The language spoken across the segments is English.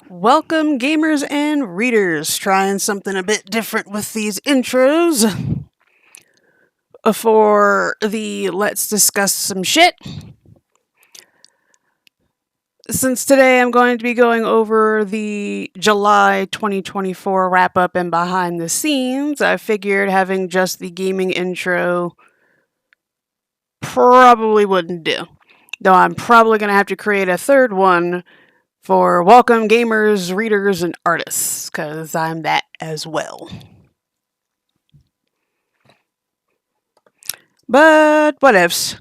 Welcome, gamers and readers. Trying something a bit different with these intros for the Let's Discuss Some Shit. Since today I'm going to be going over the July 2024 wrap up and behind the scenes, I figured having just the gaming intro probably wouldn't do. Though I'm probably going to have to create a third one for welcome gamers, readers, and artists, because I'm that as well. But what ifs.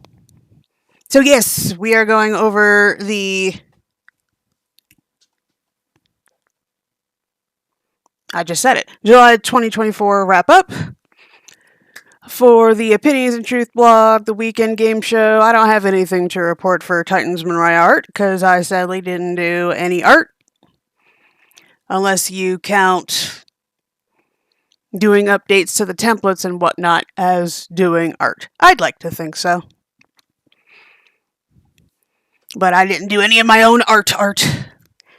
So yes, we are going over the I just said it. July 2024 wrap up for the Opinions and Truth blog, the weekend game show. I don't have anything to report for Titans Monria art because I sadly didn't do any art. Unless you count doing updates to the templates and whatnot as doing art. I'd like to think so. But I didn't do any of my own art.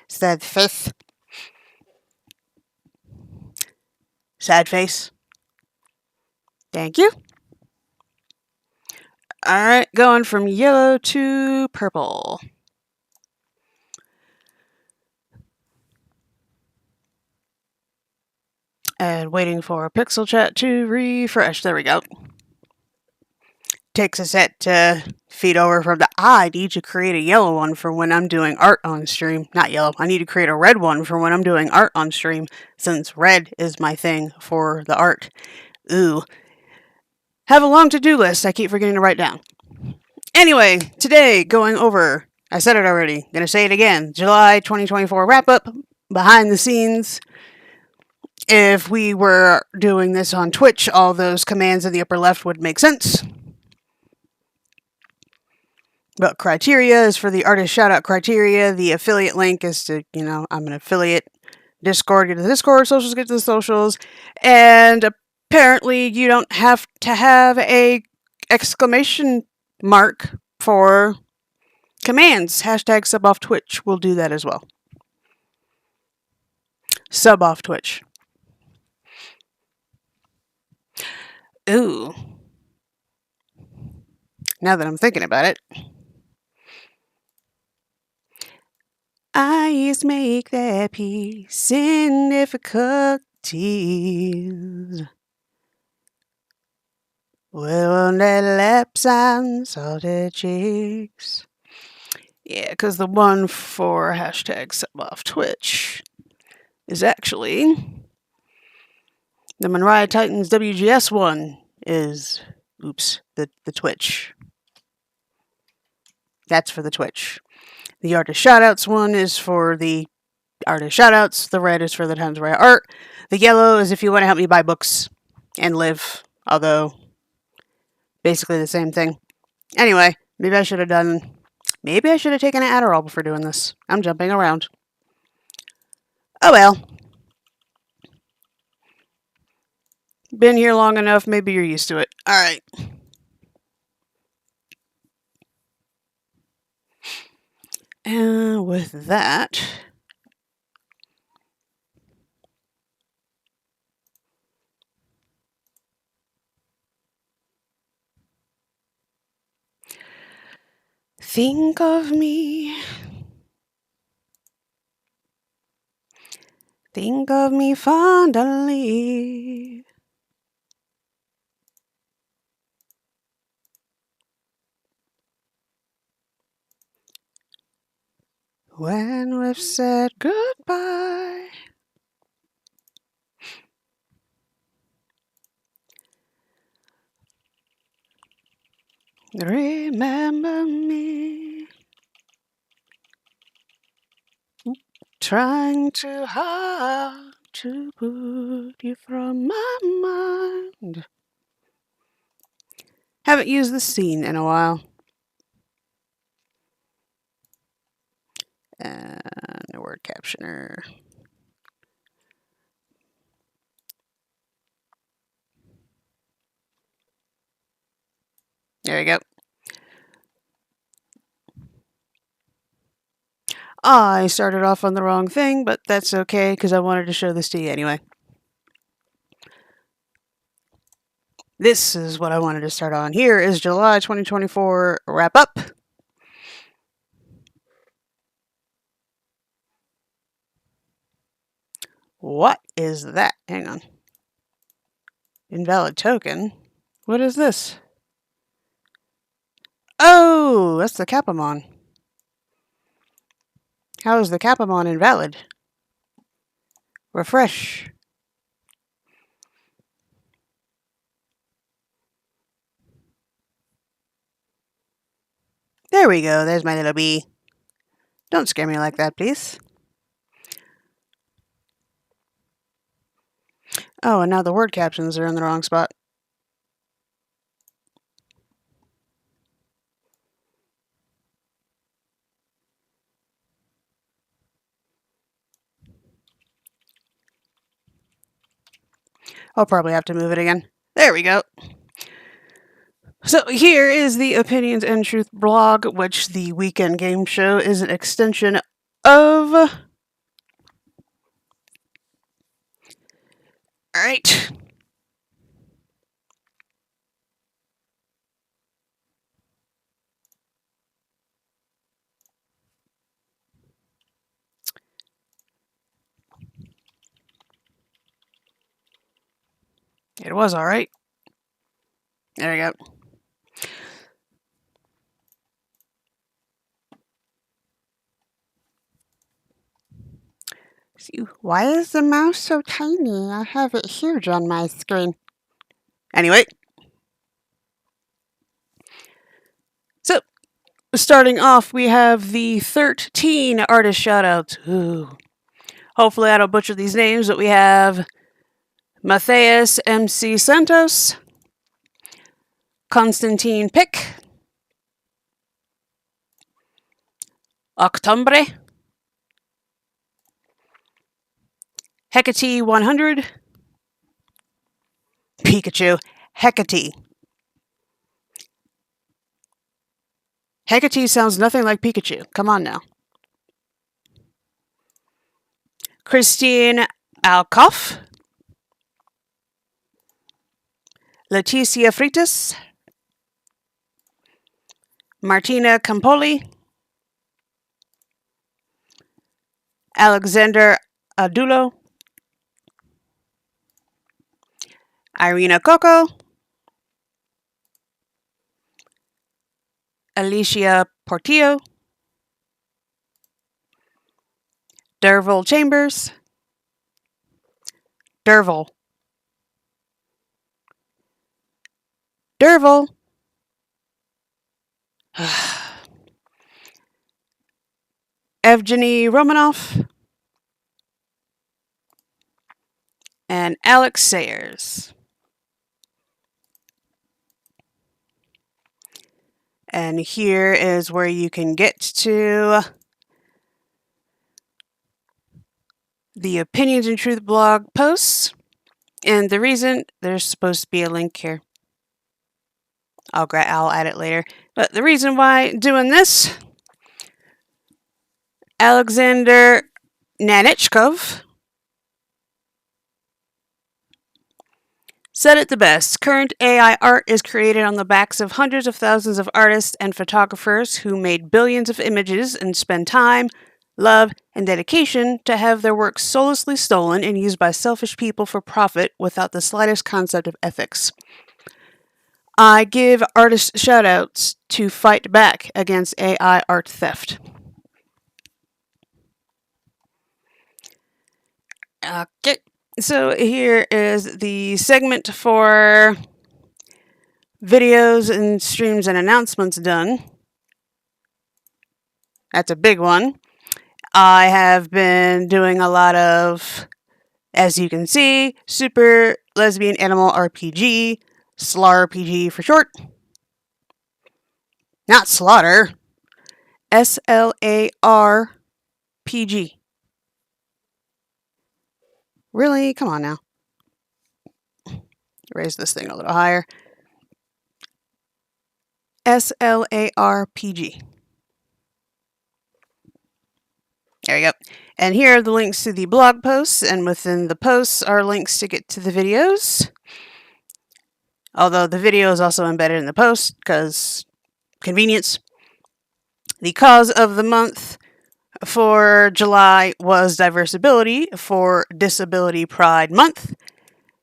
Sad face. Sad face. Thank you. Alright, going from yellow to purple. And waiting for Pixel Chat to refresh. There we go. Takes a set to feed over from the I need to create a yellow one for when I'm doing art on stream. Not yellow. I need to create a red one for when I'm doing art on stream, since red is my thing for the art. Ooh. Have a long to-do list I keep forgetting to write down. Anyway, today going over, I said it already, gonna say it again, July 2024 wrap-up, behind the scenes. If we were doing this on Twitch, all those commands in the upper left would make sense. But criteria is for the artist shoutout criteria. The affiliate link is to, I'm an affiliate. Discord, get to the Discord. Socials, get to the socials. And apparently you don't have to have a exclamation mark for commands. Hashtag sub off Twitch will do that as well. Sub off Twitch. Ooh. Now that I'm thinking about it. Eyes make their peace in difficulties. Well, their lips and salted cheeks. Yeah, because the one for hashtag sub off Twitch is actually the MonriaTitans WGS one is, the Twitch. That's for the Twitch. The artist shoutouts one is for the artist shoutouts. The red is for the Times Monria art. The yellow is if you want to help me buy books and live, although basically the same thing. Anyway, maybe I should have taken an Adderall before doing this. I'm jumping around. Oh well. Been here long enough, maybe you're used to it. Alright. And with that, think of me. Think of me fondly. When we've said goodbye. Remember me. Trying too hard to put you from my mind. Haven't used the scene in a while. And a word captioner. There you go. I started off on the wrong thing, but that's okay because I wanted to show this to you anyway. This is what I wanted to start on. Here is July 2024 wrap up. What is that? Hang on. Invalid token? What is this? Oh, that's the Capamon. How is the Capamon invalid? Refresh. There we go. There's my little bee. Don't scare me like that, please. Oh, and now the word captions are in the wrong spot. I'll probably have to move it again. There we go. So here is the Opinions and Truth blog, which the weekend game show is an extension of. Alright. It was alright. There we go. See, why is the mouse so tiny? I have it huge on my screen. Anyway. So, starting off, we have the 13 artist shoutouts. Ooh. Hopefully I don't butcher these names, but we have Matthias MC Santos, Constantine Pick, Octombre, Hecate 100, Pikachu, Hecate. Hecate sounds nothing like Pikachu. Come on now. Christine Alcoff, Leticia Fritas, Martina Campoli, Alexander Adulo, Irina Coco, Alicia Portillo, Derville Chambers, Derville, Evgeny Romanov, and Alex Sayers. And here is where you can get to the Opinions and Truth blog posts. And the reason, there's supposed to be a link here. I'll add it later. But the reason why doing this, Alexander Nanichkov said it the best. Current AI art is created on the backs of hundreds of thousands of artists and photographers who made billions of images and spend time, love, and dedication to have their work soullessly stolen and used by selfish people for profit without the slightest concept of ethics. I give artists shoutouts to fight back against AI art theft. Okay, so here is the segment for videos and streams and announcements done. That's a big one. I have been doing a lot of, as you can see, Super Lesbian Animal RPG, SLARPG for short. Not Slaughter. SLARPG. Really? Come on now. Raise this thing a little higher. SLARPG. There you go. And here are the links to the blog posts, and within the posts are links to get to the videos. Although the video is also embedded in the post because convenience. The cause of the month for July was Diversibility for Disability Pride Month.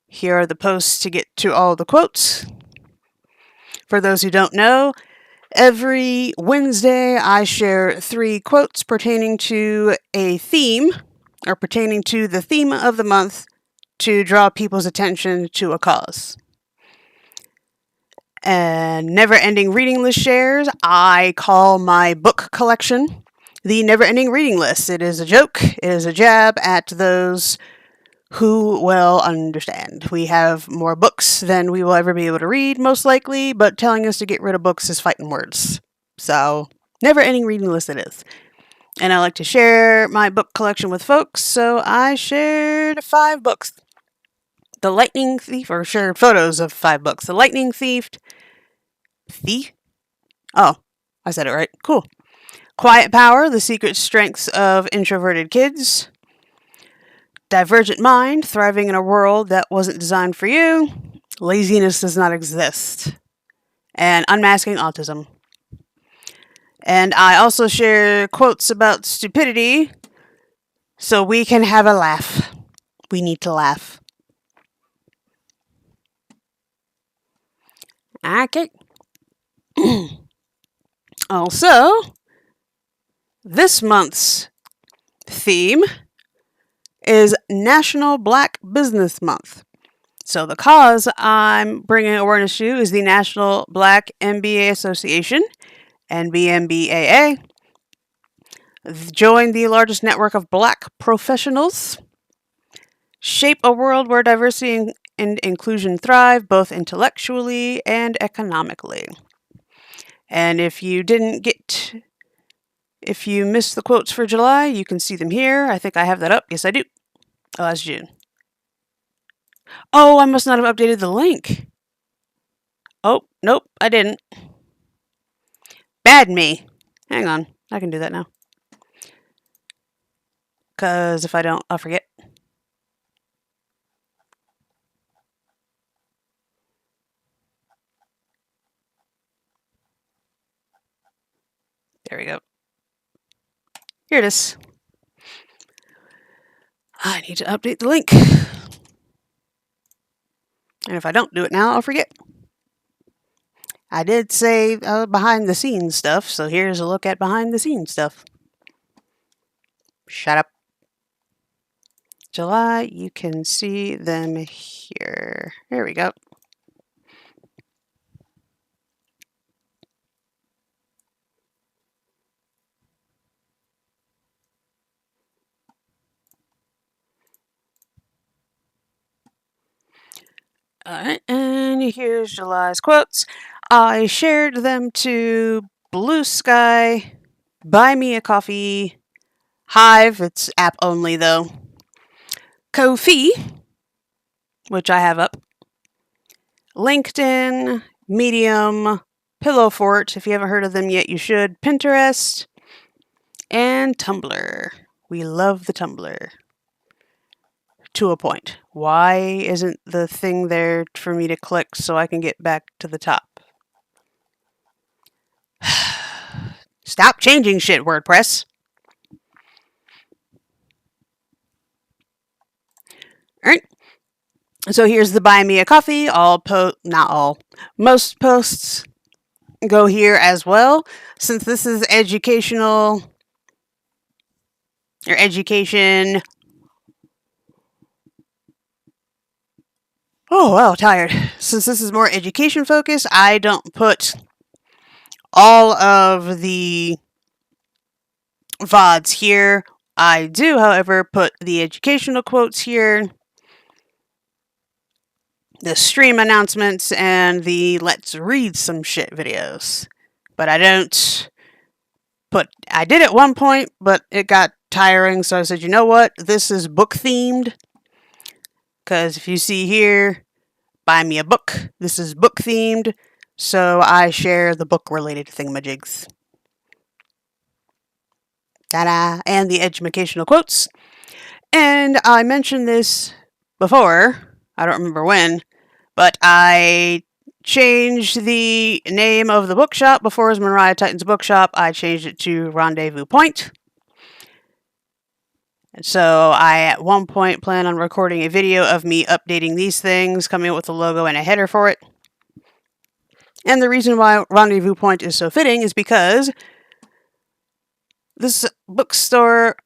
Here are the posts to get to all the quotes. For those who don't know, every Wednesday I share 3 quotes pertaining to a theme, or pertaining to the theme of the month, to draw people's attention to a cause. And Never Ending Reading List shares, I call my book collection the Never Ending Reading List. It is a joke, it is a jab at those who will understand. We have more books than we will ever be able to read, most likely, but telling us to get rid of books is fighting words. So, Never Ending Reading List it is. And I like to share my book collection with folks, so I shared 5 books. The Lightning Thief, or shared photos of 5 books. The Lightning Thief. Oh, I said it right. Cool. Quiet Power, The Secret Strengths of Introverted Kids. Divergent Mind, Thriving in a World That Wasn't Designed for You. Laziness Does Not Exist. And Unmasking Autism. And I also share quotes about stupidity so we can have a laugh. We need to laugh. Okay. Also, this month's theme is National Black Business Month. So the cause I'm bringing awareness to is the National Black MBA Association, NBMBAA. Join the largest network of black professionals. Shape a world where diversity and inclusion thrive, both intellectually and economically. And if you missed the quotes for July, you can see them here. I think I have that up. Yes, I do. Oh, that's June. Oh, I must not have updated the link. Oh, nope, I didn't. Bad me. Hang on, I can do that now. Because if I don't, I'll forget. There we go. Here it is. I need to update the link. And if I don't do it now, I'll forget. I did say behind the scenes stuff, so here's a look at behind the scenes stuff. Shut up. July, you can see them here. There we go. Alright, and here's July's quotes. I shared them to Blue Sky, Buy Me a Coffee, Hive, it's app only though, Ko-fi, which I have up, LinkedIn, Medium, Pillowfort, if you haven't heard of them yet, you should, Pinterest, and Tumblr. We love the Tumblr. To a point. Why isn't the thing there for me to click so I can get back to the top? Stop changing shit, WordPress. Alright. So here's the Buy Me a Coffee. Not all. Most posts go here as well. Since this is educational or education. Oh, wow, tired. Since this is more education focused, I don't put all of the VODs here. I do, however, put the educational quotes here, the stream announcements, and the let's read some shit videos. But I don't put, I did at one point, but it got tiring, so I said, you know what, this is book themed. Because if you see here, buy me a book. This is book themed. So I share the book related thingamajigs. Ta-da! And the educational quotes. And I mentioned this before, I don't remember when, but I changed the name of the bookshop. Before it was MonriaTitans Bookshop, I changed it to Rendezvous Point. So I, at one point, plan on recording a video of me updating these things, coming up with a logo and a header for it. And the reason why Rendezvous Point is so fitting is because this bookstore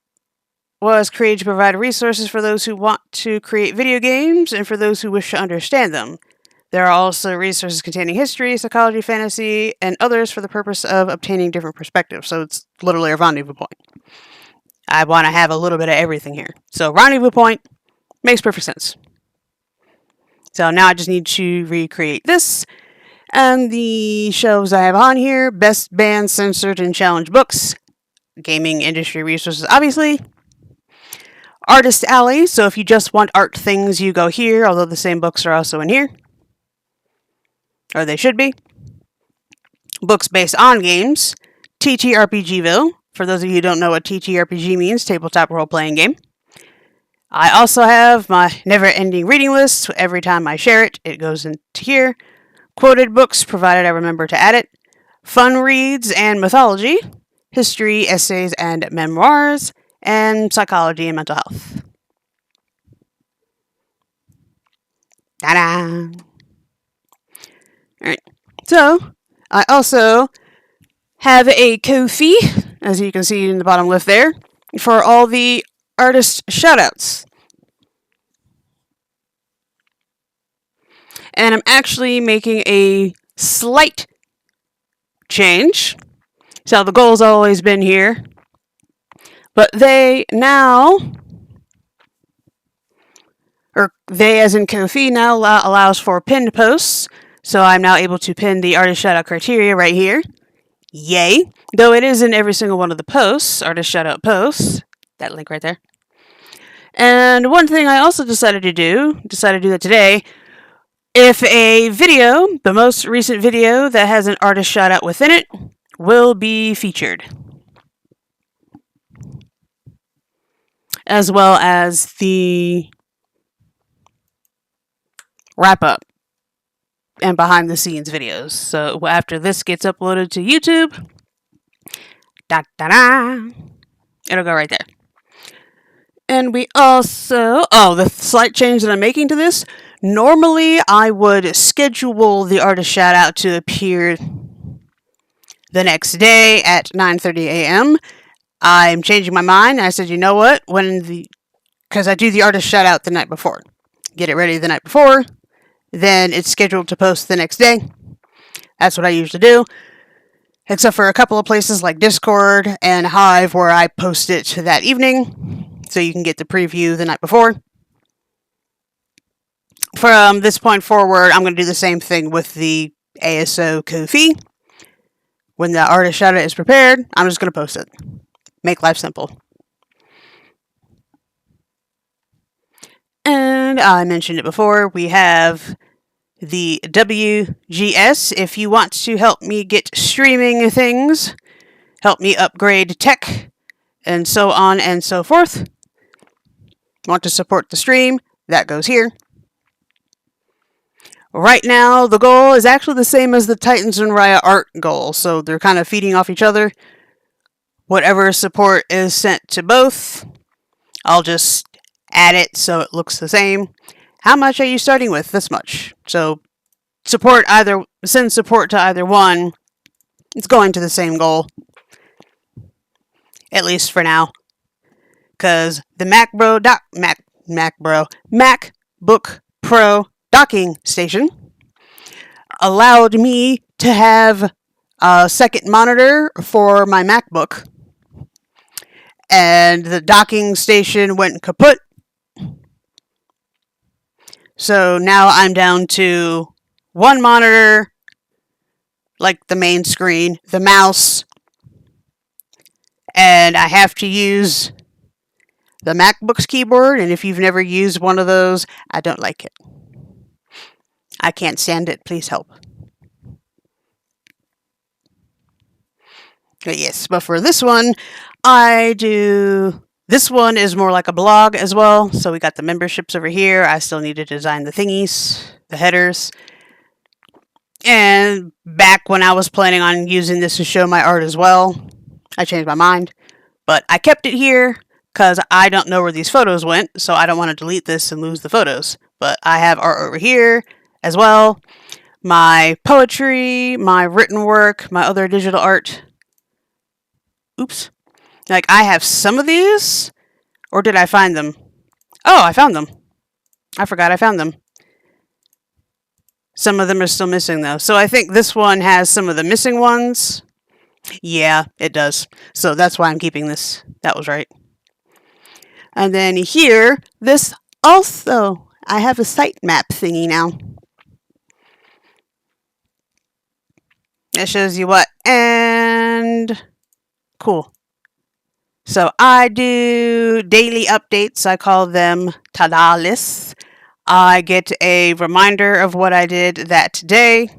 was created to provide resources for those who want to create video games and for those who wish to understand them. There are also resources containing history, psychology, fantasy, and others for the purpose of obtaining different perspectives. So it's literally a rendezvous point. I want to have a little bit of everything here. So rendezvous point makes perfect sense. So now I just need to recreate this. And the shelves I have on here: best banned, censored, and challenged books. Gaming industry resources, obviously. Artist Alley, so if you just want art things, you go here, although the same books are also in here. Or they should be. Books based on games. TTRPGville, for those of you who don't know what TTRPG means, tabletop role-playing game. I also have my never-ending reading list, so every time I share it, it goes into here. Quoted books, provided I remember to add it. Fun reads and mythology. History, essays, and memoirs. And psychology and mental health. Ta-da! Alright, so I also have a Ko-fi, as you can see in the bottom left there, for all the artist shoutouts. And I'm actually making a slight change. So the goal's always been here. But they now, or they as in Ko-fi, now allows for pinned posts. So I'm now able to pin the artist shoutout criteria right here. Yay. Though it is in every single one of the posts, artist shoutout posts. That link right there. And one thing I also decided to do that today, if a video, the most recent video that has an artist shoutout within it, will be featured. As well as the wrap-up and behind-the-scenes videos. So after this gets uploaded to YouTube, it'll go right there. And we also, the slight change that I'm making to this, normally I would schedule the artist shout-out to appear the next day at 9:30 a.m., I'm changing my mind. I said, you know what? Because I do the artist shout out the night before. Get it ready the night before. Then it's scheduled to post the next day. That's what I usually do. Except for a couple of places like Discord and Hive where I post it that evening. So you can get the preview the night before. From this point forward, I'm going to do the same thing with the ASO Ko-fi. When the artist shout out is prepared, I'm just going to post it. Make life simple. And I mentioned it before, we have the WGS. If you want to help me get streaming things, help me upgrade tech, and so on and so forth. Want to support the stream, that goes here. Right now, the goal is actually the same as the Titans and Raya art goal, so they're kind of feeding off each other. Whatever support is sent to both, I'll just add it so it looks the same. How much are you starting with? This much. So send support to either one. It's going to the same goal. At least for now. Because the MacBook Pro docking station allowed me to have a second monitor for my MacBook. And the docking station went kaput. So now I'm down to one monitor, like the main screen, the mouse, and I have to use the MacBook's keyboard, and if you've never used one of those, I don't like it. I can't stand it. Please help. But yes, but for this one, I do... This one is more like a blog as well. So we got the memberships over here. I still need to design the thingies, the headers. And back when I was planning on using this to show my art as well, I changed my mind. But I kept it here because I don't know where these photos went, so I don't want to delete this and lose the photos. But I have art over here as well. My poetry, my written work, my other digital art. Oops. Like, I have some of these, or did I find them? Oh, I found them. I forgot I found them. Some of them are still missing, though. So I think this one has some of the missing ones. Yeah, it does. So that's why I'm keeping this. That was right. And then here, this also, I have a sitemap thingy now. It shows you what. And cool. So I do daily updates. I call them ta-da lists. I get a reminder of what I did that day,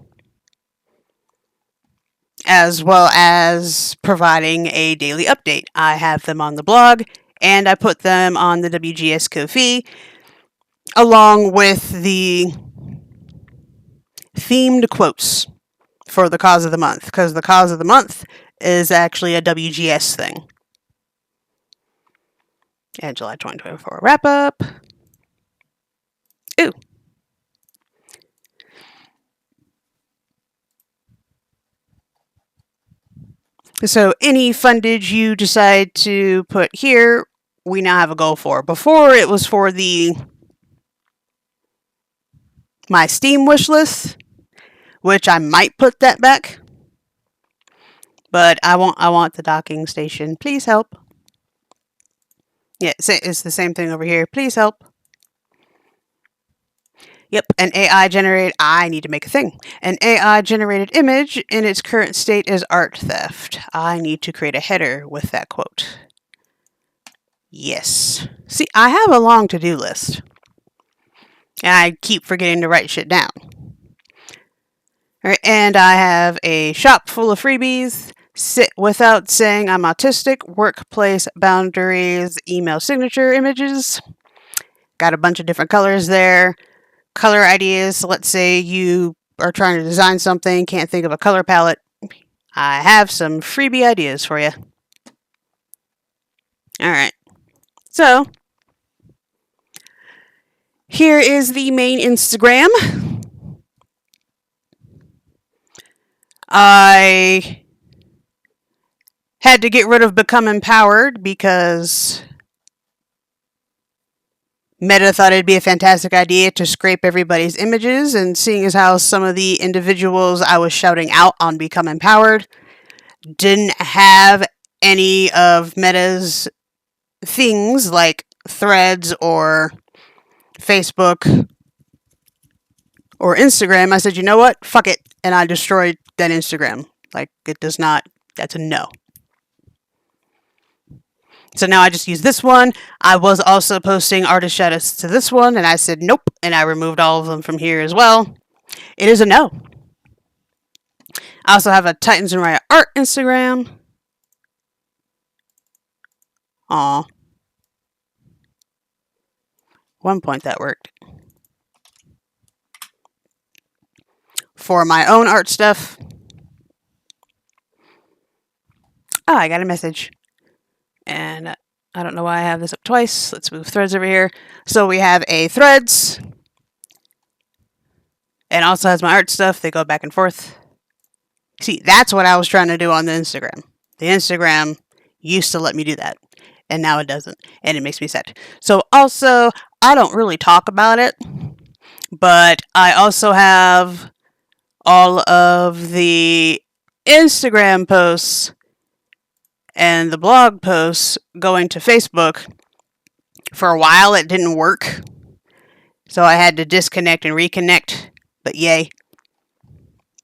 as well as providing a daily update. I have them on the blog, and I put them on the WGS Ko-fi, along with the themed quotes for the cause of the month, because the cause of the month is actually a WGS thing. And July 2024 wrap up. Ooh. So any fundage you decide to put here, we now have a goal for. Before it was for my Steam wish list, which I might put that back. But I want the docking station. Please help. Yeah, it's the same thing over here. Please help. Yep, an AI generated... I need to make a thing. An AI generated image in its current state is art theft. I need to create a header with that quote. Yes. See, I have a long to-do list. And I keep forgetting to write shit down. All right, and I have a shop full of freebies. Sit without saying I'm autistic. Workplace boundaries. Email signature images. Got a bunch of different colors there. Color ideas. Let's say you are trying to design something, can't think of a color palette. I have some freebie ideas for you. Alright. So, here is the main Instagram. I had to get rid of Become Empowered because Meta thought it'd be a fantastic idea to scrape everybody's images, and seeing as how some of the individuals I was shouting out on Become Empowered didn't have any of Meta's things like Threads or Facebook or Instagram, I said, you know what? Fuck it. And I destroyed that Instagram. Like, it does not, that's a no. So now I just use this one. I was also posting artist shoutouts to this one, and I said nope, and I removed all of them from here as well. It is a no. I also have a Titans and Riot Art Instagram. Aw. One point that worked. For my own art stuff. Oh, I got a message. And I don't know why I have this up twice. Let's move Threads over here. So we have a Threads. And also has my art stuff. They go back and forth. See, that's what I was trying to do on the Instagram. The Instagram used to let me do that. And now it doesn't. And it makes me sad. So also, I don't really talk about it. But I also have all of the Instagram posts and the blog posts going to Facebook. For a while, it didn't work. So I had to disconnect and reconnect. But yay.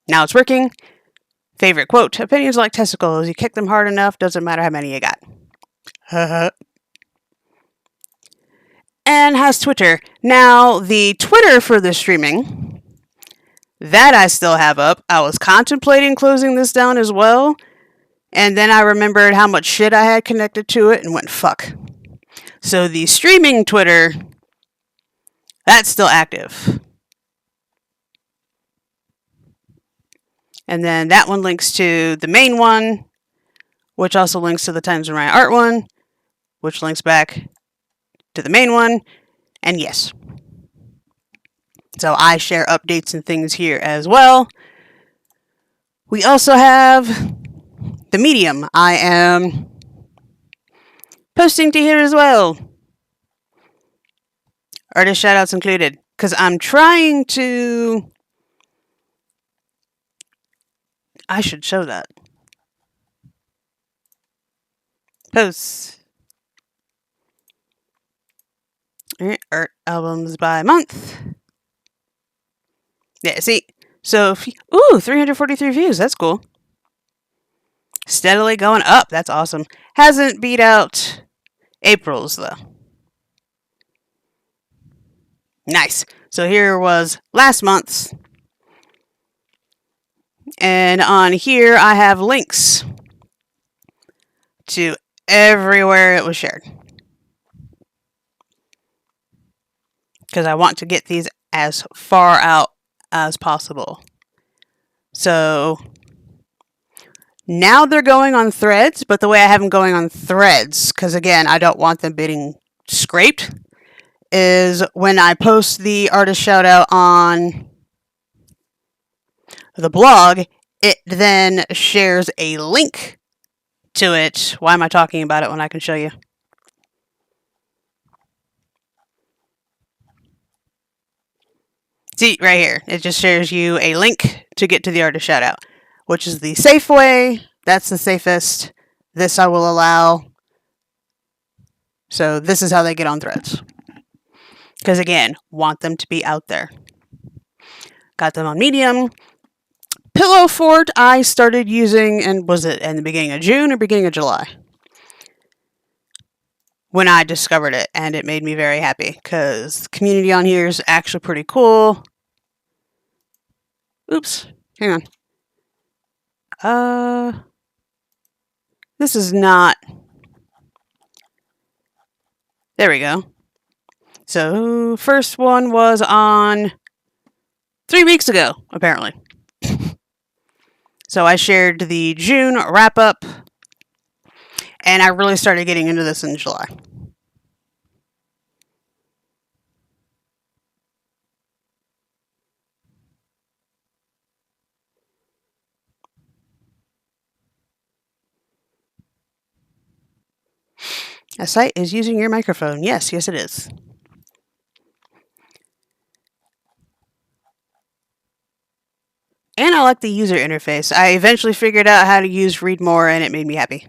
Now it's working. Favorite quote. Opinions like testicles. You kick them hard enough, doesn't matter how many you got. And has Twitter. Now, the Twitter for the streaming, that I still have up. I was contemplating closing this down as well, And then I remembered how much shit I had connected to it and went, fuck. So the streaming Twitter, that's still active. And then that one links to the main one, which also links to the Times Monria Art one, which links back to the main one. And yes. So I share updates and things here as well. We also have the Medium. I am posting to here as well. Artist shoutouts included. Because I'm trying to... I should show that. Posts. Alright, art albums by month. Yeah, see? So, ooh, 343 views. That's cool. Steadily going up. That's awesome. Hasn't beat out April's, though. Nice. So here was last month's. And on here, I have links to everywhere it was shared. Because I want to get these as far out as possible. So now they're going on Threads, but the way I have them going on Threads, because again, I don't want them getting scraped, is when I post the artist shout out on the blog, it then shares a link to it. Why am I talking about it when I can show you? See, right here. It just shares you a link to get to the artist shout out, which is the safe way. That's the safest. This I will allow. So this is how they get on Threads. Because again, want them to be out there. Got them on Medium. Pillowfort I started using, and was it in the beginning of June or beginning of July? When I discovered it, and it made me very happy, because the community on here is actually pretty cool. Oops, hang on. This is not... There we go. So, first one was on 3 weeks ago, apparently. So I shared the June wrap-up, and I really started getting into this in July. A site is using your microphone. Yes, it is. And I like the user interface. I eventually figured out how to use Read More, and it made me happy.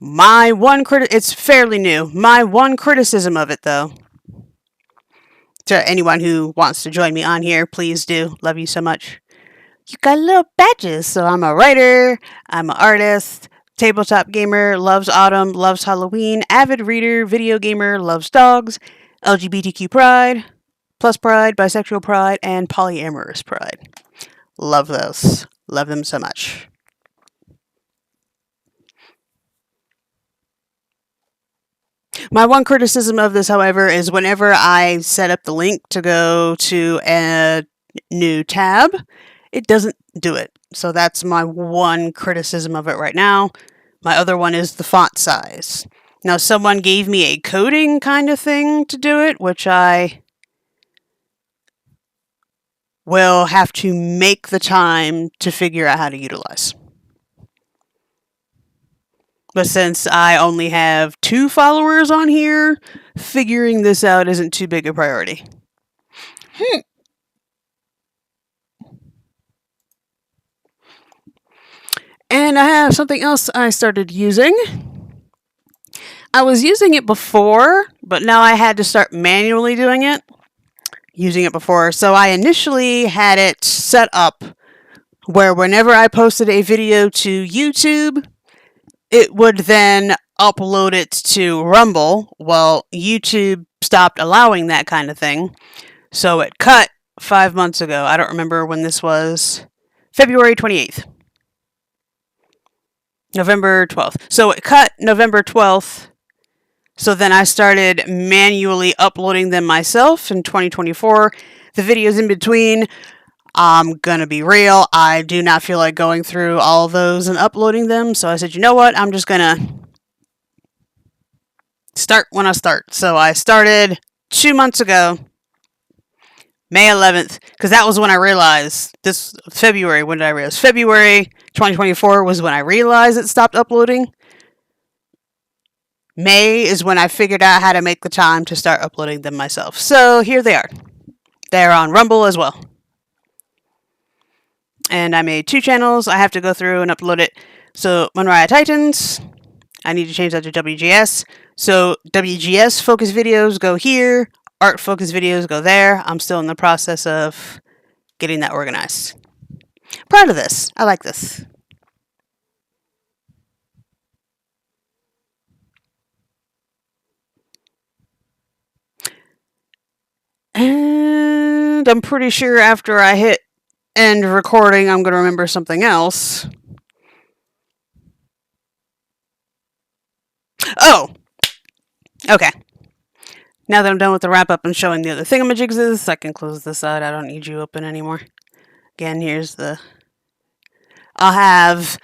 It's fairly new. My one criticism of it, though, to anyone who wants to join me on here, please do. Love you so much. You got little badges. So I'm a writer, I'm an artist, tabletop gamer, loves autumn, loves Halloween, avid reader, video gamer, loves dogs, LGBTQ pride, plus pride, bisexual pride, and polyamorous pride. Love those. Love them so much. My one criticism of this, however, is whenever I set up the link to go to a new tab, it doesn't do it. So that's my one criticism of it right now. My other one is the font size. Now, someone gave me a coding kind of thing to do it, which I will have to make the time to figure out how to utilize. But since I only have 2 followers on here, figuring this out isn't too big a priority. And I have something else I started using. I was using it before, but now I had to start manually doing it. Using it before. So I initially had it set up where whenever I posted a video to YouTube, it would then upload it to Rumble. Well, YouTube stopped allowing that kind of thing. So it cut 5 months ago. I don't remember when this was. February 28th. November 12th. So it cut November 12th. So then I started manually uploading them myself in 2024. The videos in between, I'm gonna be real, I do not feel like going through all those and uploading them. So I said, you know what? I'm just gonna start when I start. So I started 2 months ago, May 11th, because that was when I realized this February. When did I realize? February 2024 was when I realized it stopped uploading. May is when I figured out how to make the time to start uploading them myself. So here they are. They're on Rumble as well. And I made 2 channels. I have to go through and upload it. So MonriaTitans, I need to change that to WGS. So WGS focus videos go here. Art focus videos go there. I'm still in the process of getting that organized. Proud of this. I like this. And I'm pretty sure after I hit end recording, I'm going to remember something else. Oh! Okay. Now that I'm done with the wrap up and showing the other thingamajigs, I can close this out. I don't need you open anymore. Again, here's the... I'll have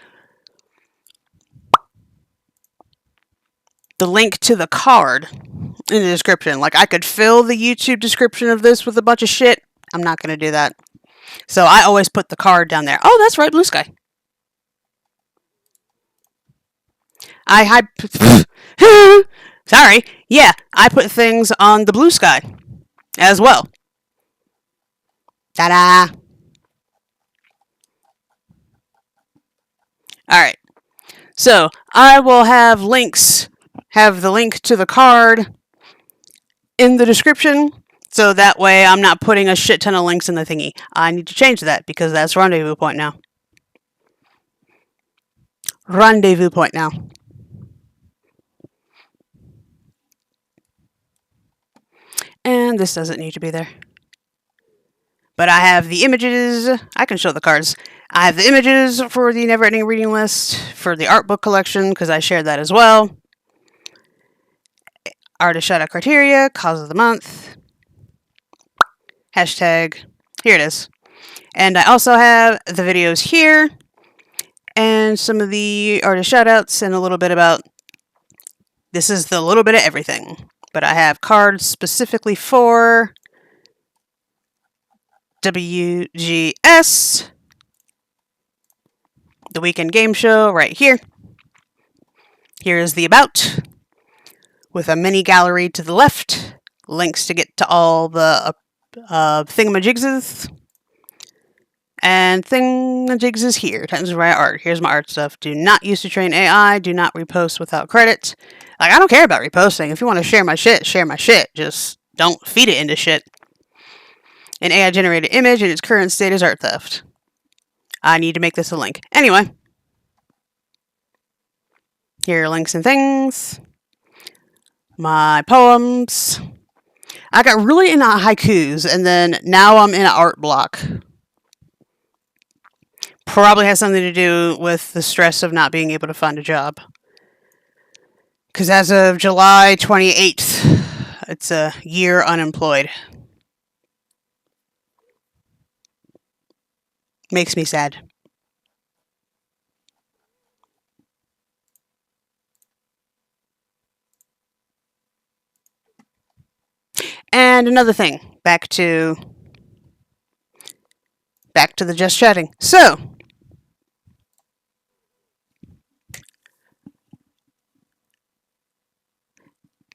the link to the card in the description. Like, I could fill the YouTube description of this with a bunch of shit. I'm not going to do that. So I always put the card down there. Oh, that's right, Blue Sky. Sorry. Yeah, I put things on the Blue Sky as well. Ta-da! Alright. So, I will have links, have the link to the card in the description, so that way I'm not putting a shit ton of links in the thingy. I need to change that, because that's Rendezvous Point now. Rendezvous Point now. And this doesn't need to be there. But I have the images. I can show the cards. I have the images for the Never Ending Reading List, for the art book collection, because I shared that as well. Artist shout-out criteria, cause of the month, hashtag, here it is. And I also have the videos here, and some of the artist shout-outs, and a little bit about, this is the little bit of everything. But I have cards specifically for WGS, the weekend game show right here. Here is the about, with a mini gallery to the left, links to get to all the thingamajigs, and thingamajigs is here. Titans Riot Art. Here's my art stuff. Do not use to train AI. Do not repost without credit. Like, I don't care about reposting. If you want to share my shit, share my shit. Just don't feed it into shit. An AI-generated image in its current state is art theft. I need to make this a link. Anyway. Here are links and things. My poems. I got really into haikus, and then now I'm in an art block. Probably has something to do with the stress of not being able to find a job. Because as of July 28th, it's a year unemployed. Makes me sad. And another thing, back to the just chatting. So,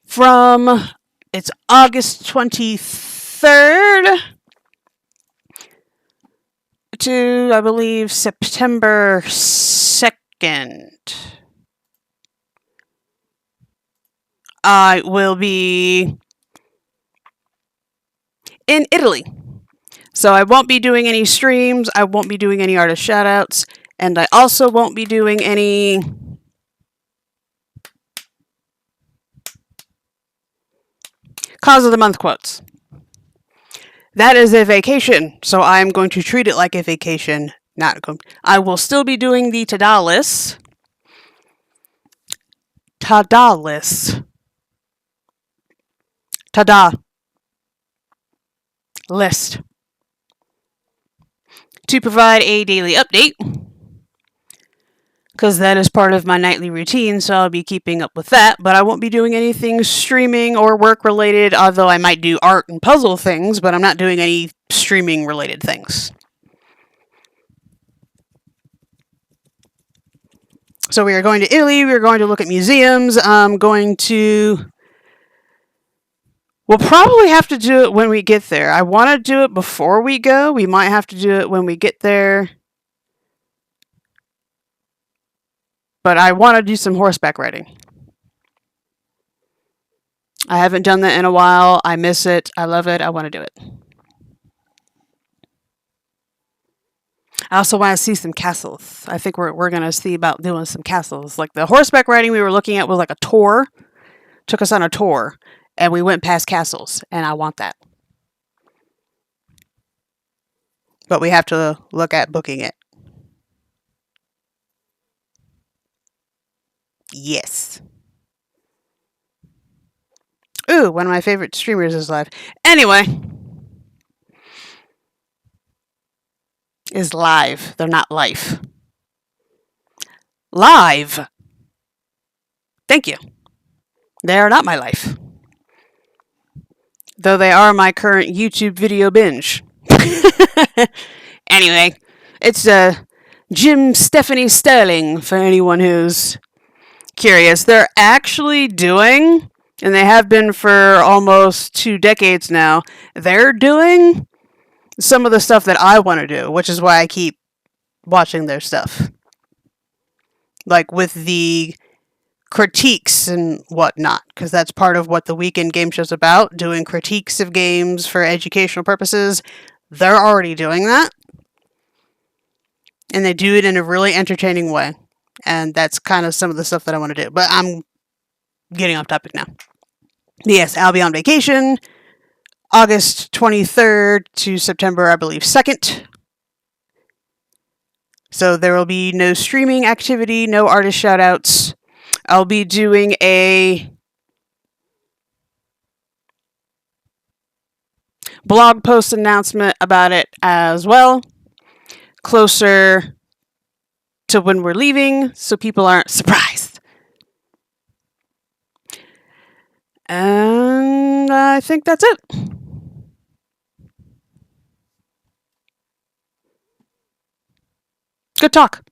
from, it's August 23rd to, I believe, September 2nd. I will be in Italy. So I won't be doing any streams, I won't be doing any artist shoutouts, and I also won't be doing any cause of the month quotes. That is a vacation, so I'm going to treat it like a vacation. I will still be doing the to-do list, Ta-da list. Ta-da list. To provide a daily update, because that is part of my nightly routine, so I'll be keeping up with that, but I won't be doing anything streaming or work related, although I might do art and puzzle things, but I'm not doing any streaming related things. So we are going to Italy, we are going to look at museums, we'll probably have to do it when we get there. I want to do it before we go, we might have to do it when we get there. But I want to do some horseback riding. I haven't done that in a while. I miss it. I love it. I want to do it. I also want to see some castles. I think we're going to see about doing some castles. Like the horseback riding we were looking at was like a tour. Took us on a tour. And we went past castles. And I want that. But we have to look at booking it. Yes. Ooh, one of my favorite streamers is live. Anyway. Is live. They're not life. Live. Thank you. They are not my life. Though they are my current YouTube video binge. Anyway, it's Jim Stephanie Sterling for anyone who's curious. They're actually doing, and they have been for almost 2 decades now, they're doing some of the stuff that I want to do, which is why I keep watching their stuff. Like with the critiques and whatnot, because that's part of what the weekend game show's about, doing critiques of games for educational purposes. They're already doing that. And they do it in a really entertaining way. And that's kind of some of the stuff that I want to do. But I'm getting off topic now. Yes, I'll be on vacation August 23rd to September, I believe, 2nd. So there will be no streaming activity, no artist shoutouts. I'll be doing a blog post announcement about it as well, closer to when we're leaving, so people aren't surprised. And I think that's it. Good talk.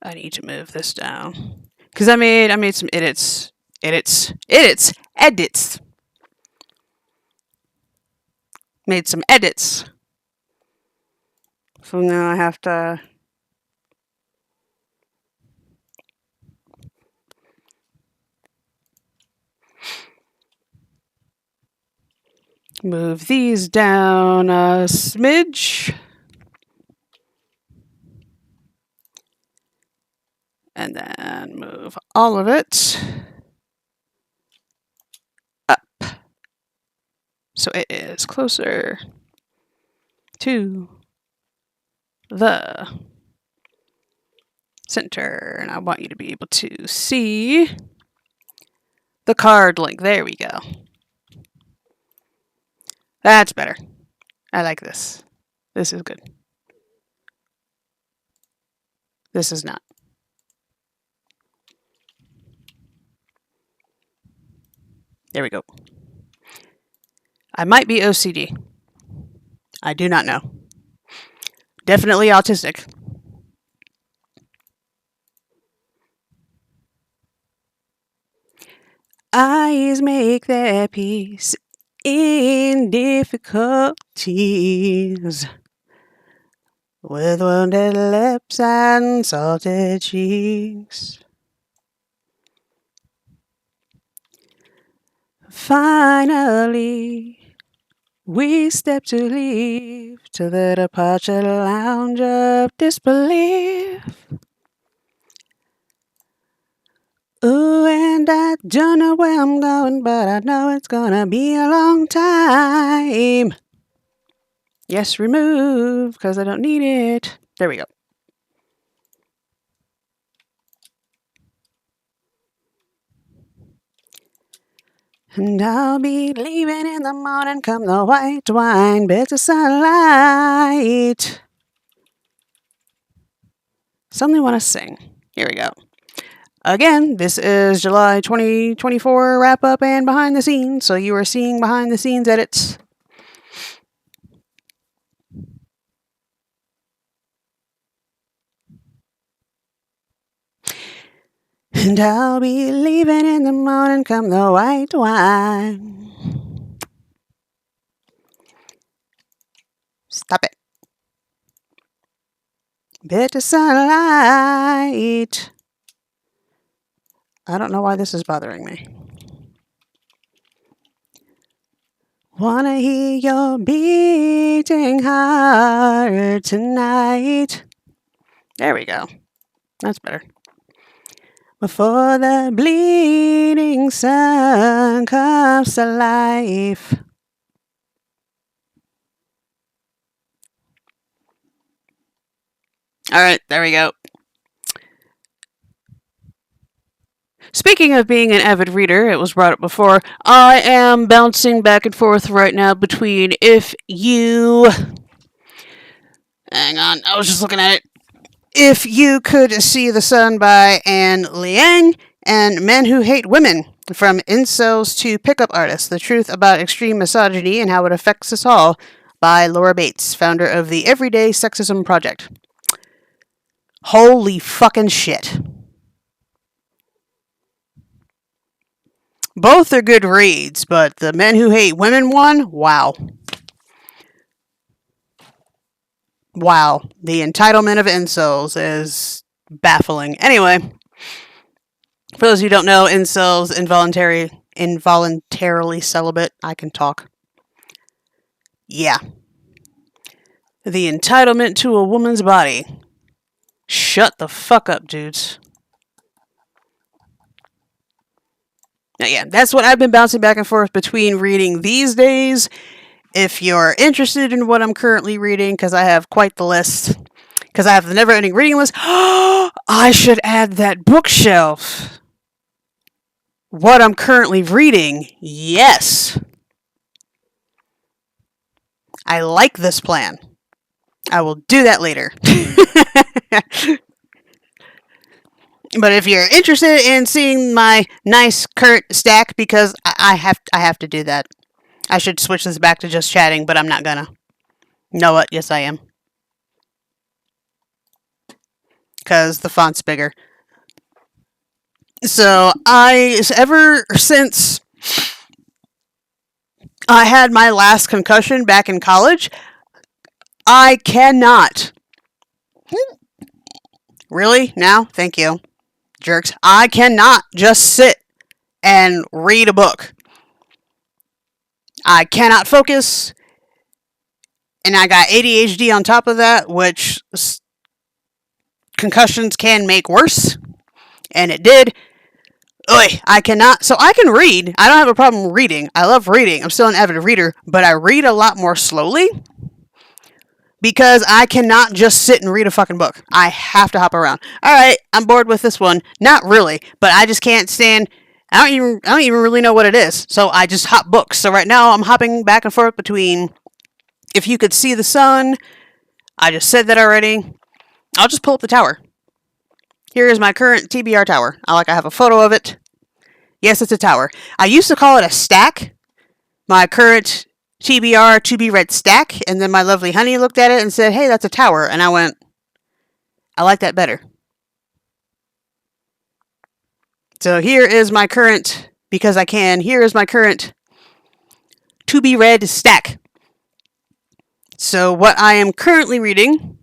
I need to move this down because I made some edits. Made some edits. So now I have to move these down a smidge. And then move all of it up. So it is closer to the center. And I want you to be able to see the card link. There we go. That's better. I like this. This is good. This is not. There we go. I might be OCD. I do not know. Definitely autistic. Eyes make their peace in difficulties, with wounded lips and salted cheeks. Finally, we step to leave to the departure lounge of disbelief. Ooh, and I don't know where I'm going, but I know it's gonna be a long time. Yes, remove, because I don't need it. There we go. And I'll be leaving in the morning come the white wine, bits of sunlight. Suddenly want to sing. Here we go. Again, this is July 2024 wrap up and behind the scenes, so you are seeing behind the scenes edits. And I'll be leaving in the morning come the white wine. Stop it. Bit of sunlight. I don't know why this is bothering me. Wanna hear your beating heart tonight. There we go. That's better. Before the bleeding sun comes to life. Alright, there we go. Speaking of being an avid reader, it was brought up before, I am bouncing back and forth right now between If You... Hang on, I was just looking at it. If You Could See the Sun by Anne Liang, and Men Who Hate Women, From Incels to Pickup Artists, The Truth About Extreme Misogyny and How It Affects Us All, by Laura Bates, founder of the Everyday Sexism Project. Holy fucking shit. Both are good reads, but the Men Who Hate Women one, wow. Wow. The entitlement of incels is baffling. Anyway, for those who don't know, incels, involuntarily celibate. I can talk. Yeah. The entitlement to a woman's body. Shut the fuck up, dudes. Now, yeah, that's what I've been bouncing back and forth between reading these days. If you're interested in what I'm currently reading, because I have quite the list, because I have the never-ending reading list, I should add that bookshelf. What I'm currently reading, yes. I like this plan. I will do that later. But if you're interested in seeing my nice current stack, because I have to do that. I should switch this back to just chatting, but I'm not gonna. Know what? Yes, I am. Because the font's bigger. So, ever since I had my last concussion back in college, I cannot. Really? Now? Thank you. Jerks. I cannot just sit and read a book. I cannot focus. And I got ADHD on top of that, which concussions can make worse. And it did. I cannot. So I can read. I don't have a problem reading. I love reading. I'm still an avid reader, but I read a lot more slowly. Because I cannot just sit and read a fucking book. I have to hop around. Alright, I'm bored with this one. Not really, but I just can't stand... I don't even really know what it is. So I just hop books. So right now I'm hopping back and forth between If You Could See the Sun. I just said that already. I'll just pull up the tower. Here is my current TBR tower. I have a photo of it. Yes, it's a tower. I used to call it a stack. My current... TBR to be read stack, and then my lovely honey looked at it and said, hey, that's a tower. And I went, I like that better. So here is my current, because I can, here is my current to be read stack. So what I am currently reading,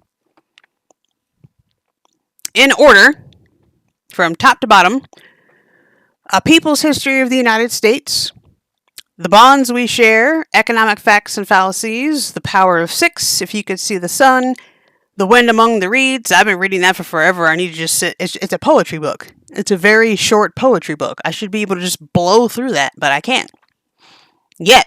in order, from top to bottom, A People's History of the United States, The Bonds We Share, Economic Facts and Fallacies, The Power of Six, If You Could See the Sun, The Wind Among the Reeds. I've been reading that for forever. I need to just sit. It's a poetry book. It's a very short poetry book. I should be able to just blow through that, but I can't. Yet.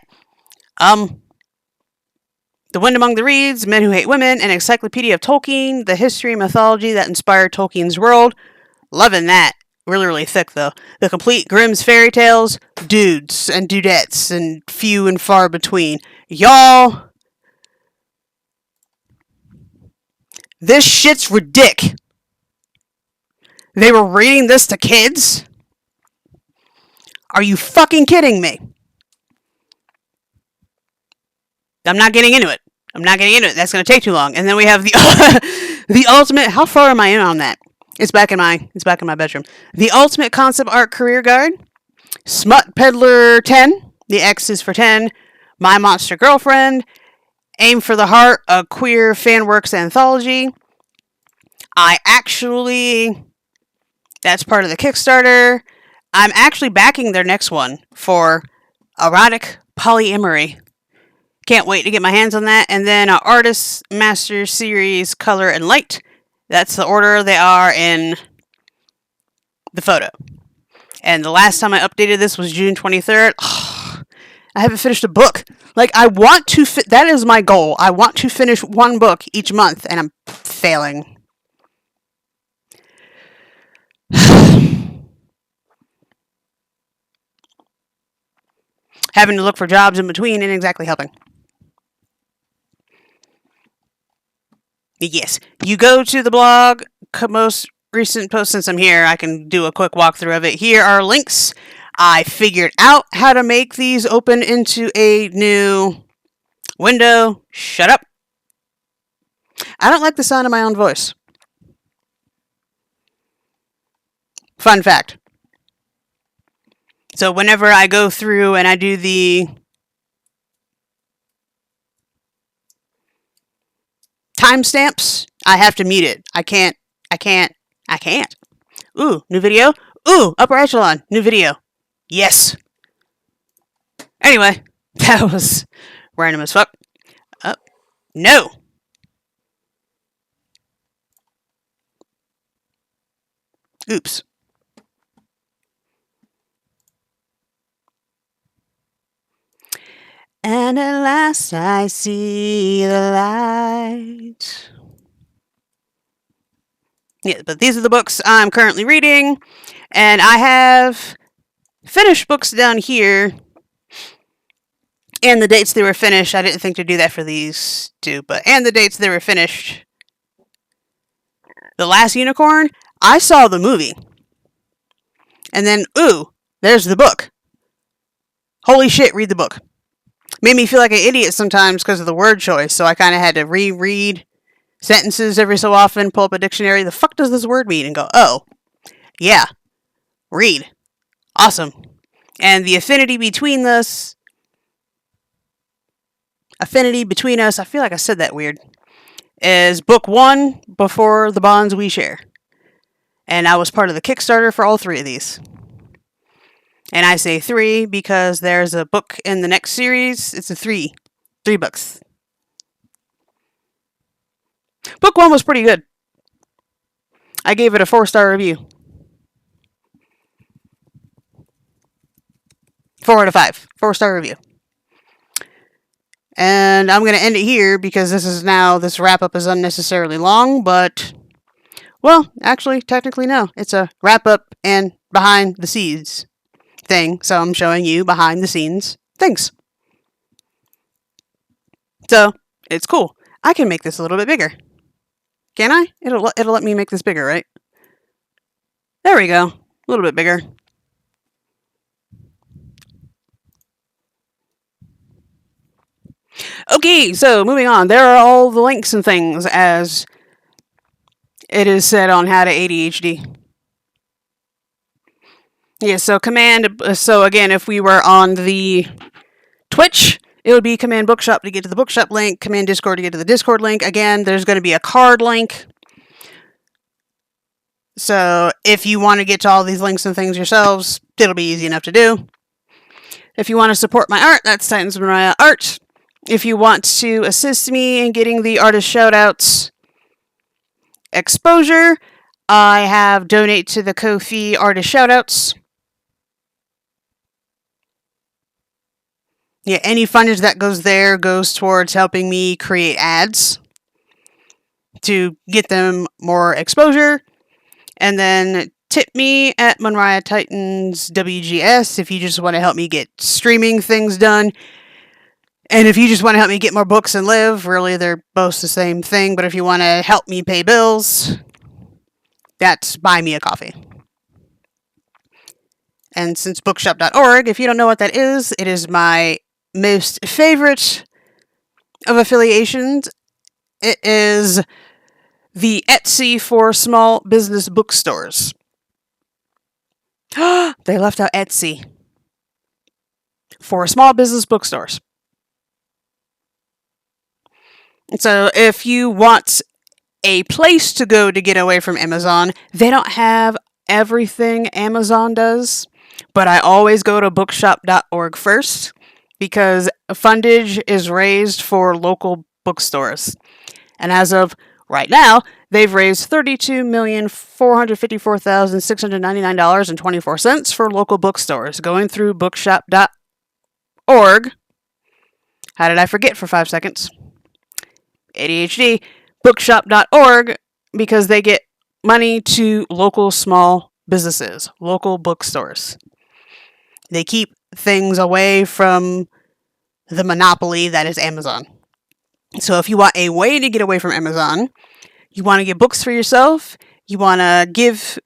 The Wind Among the Reeds, Men Who Hate Women, an encyclopedia of Tolkien, the history and mythology that inspired Tolkien's world. Loving that. Really, really thick, though. The Complete Grimm's Fairy Tales, dudes and dudettes, and few and far between. Y'all, this shit's ridic. They were reading this to kids? Are you fucking kidding me? I'm not getting into it. That's going to take too long. And then we have the the ultimate. How far am I in on that? It's back in my bedroom. The Ultimate Concept Art Career Guide. Smut Peddler 10. The X is for 10. My Monster Girlfriend. Aim for the Heart, a queer fanworks anthology. That's part of the Kickstarter. I'm actually backing their next one for erotic polyamory. Can't wait to get my hands on that. And then Artist Master Series Color and Light. That's the order they are in the photo. And the last time I updated this was June 23rd. I haven't finished a book. Like, I want to that is my goal. I want to finish one book each month, and I'm failing. Having to look for jobs in between ain't exactly helping. Yes, you go to the blog, most recent post. Since I'm here, I can do a quick walkthrough of it. Here are links. I figured out how to make these open into a new window. Shut up. I don't like the sound of my own voice. Fun fact. So whenever I go through and I do the timestamps, I have to mute it. I can't. Ooh, new video. Ooh, upper echelon, new video. Yes. Anyway, that was random as fuck. No. Oops. And at last I see the light. Yeah, but these are the books I'm currently reading. And I have finished books down here. And the dates they were finished. I didn't think to do that for these two. And the dates they were finished. The Last Unicorn, I saw the movie. And then, ooh, there's the book. Holy shit, read the book. Made me feel like an idiot sometimes because of the word choice, so I kind of had to reread sentences every so often, pull up a dictionary. The fuck does this word mean? And go, oh, yeah, read. Awesome. And the affinity between us, I feel like I said that weird, is book 1, Before the Bonds We Share. And I was part of the Kickstarter for all 3 of these. And I say 3 because there's a book in the next series. It's a 3 books. Book 1 was pretty good. I gave it a 4-star review. 4 out of 5. 4-star review. And I'm going to end it here because this wrap-up is unnecessarily long, but, well, actually, technically no. It's a wrap-up and behind the scenes thing, so I'm showing you behind the scenes things. So, it's cool. I can make this a little bit bigger. Can I? It'll let me make this bigger, right? There we go. A little bit bigger. Okay, so moving on. There are all the links and things as it is said on How to ADHD. Yeah, so again, if we were on the Twitch, it would be Command Bookshop to get to the Bookshop link, Command Discord to get to the Discord link. Again, there's going to be a card link. So if you want to get to all these links and things yourselves, it'll be easy enough to do. If you want to support my art, that's Titans Mariah Art. If you want to assist me in getting the artist shoutouts exposure, I have donate to the Ko-fi artist shoutouts. Yeah, any fundage that goes there goes towards helping me create ads to get them more exposure. And then tip me at MonriaTitans WGS if you just want to help me get streaming things done. And if you just want to help me get more books and live, really they're both the same thing. But if you want to help me pay bills, that's buy me a coffee. And since Bookshop.org, if you don't know what that is, it is my most favorite of affiliations. It is the Etsy for small business bookstores. They left out Etsy for small business bookstores. So if you want a place to go to get away from Amazon, they don't have everything Amazon does, but I always go to bookshop.org first because fundage is raised for local bookstores. And as of right now, they've raised $32,454,699.24 for local bookstores going through bookshop.org. How did I forget for 5 seconds? ADHD. Bookshop.org, because they get money to local small businesses, local bookstores. They keep things away from the monopoly that is Amazon. So if you want a way to get away from Amazon, you want to get books for yourself, you want to give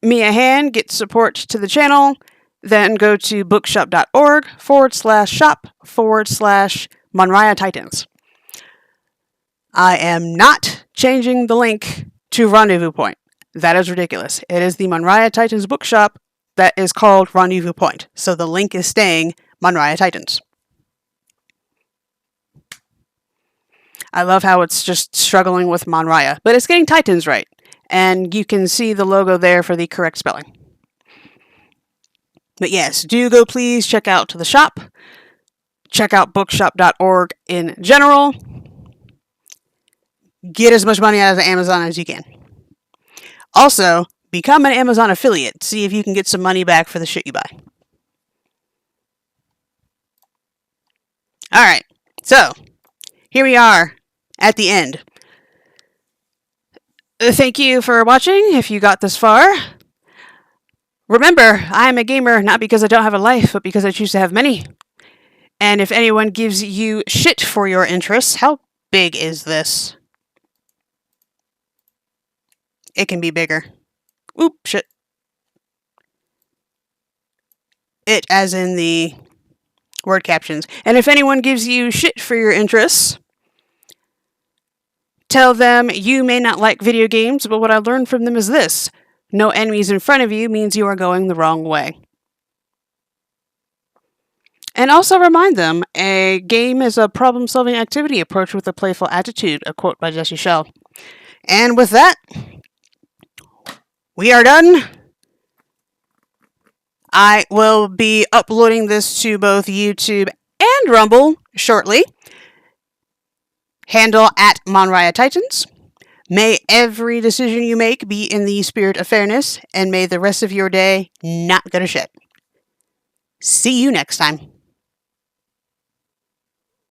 me a hand, get support to the channel, then go to bookshop.org/shop/MonriaTitans. I am not changing the link to Rendezvous Point. That is ridiculous. It is the MonriaTitans bookshop that is called Rendezvous Point. So the link is staying MonriaTitans. I love how it's just struggling with Monria, but it's getting Titans right. And you can see the logo there for the correct spelling. But yes, do go please check out the shop. Check out bookshop.org in general. Get as much money out of Amazon as you can. Also, become an Amazon affiliate. See if you can get some money back for the shit you buy. Alright, so here we are at the end. Thank you for watching if you got this far. Remember, I am a gamer not because I don't have a life, but because I choose to have many. And if anyone gives you shit for your interests, how big is this? It can be bigger. Oop, shit. It, as in the word captions. And if anyone gives you shit for your interests, tell them you may not like video games, but what I learned from them is this. No enemies in front of you means you are going the wrong way. And also remind them, a game is a problem-solving activity approached with a playful attitude, a quote by Jesse Shell. And with that, we are done. I will be uploading this to both YouTube and Rumble shortly. Handle at MonriaTitans. May every decision you make be in the spirit of fairness, and may the rest of your day not go to shit. See you next time.